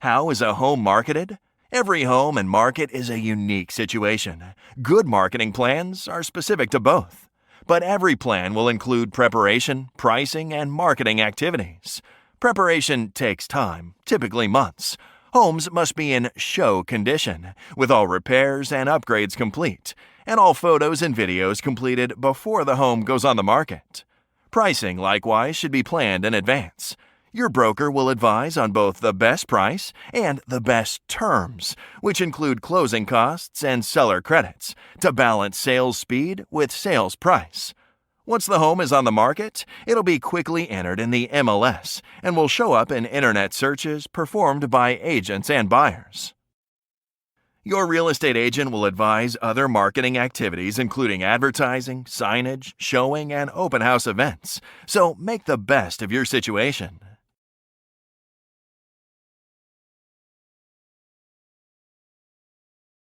How is a home marketed? Every home and market is a unique situation. Good marketing plans are specific to both. But every plan will include preparation, pricing, and marketing activities. Preparation takes time, typically months. Homes must be in show condition, with all repairs and upgrades complete, and all photos and videos completed before the home goes on the market. Pricing, likewise, should be planned in advance. Your broker will advise on both the best price and the best terms, which include closing costs and seller credits, to balance sales speed with sales price. Once the home is on the market, it'll be quickly entered in the MLS and will show up in internet searches performed by agents and buyers. Your real estate agent will advise other marketing activities including advertising, signage, showing, and open house events, so make the best of your situation.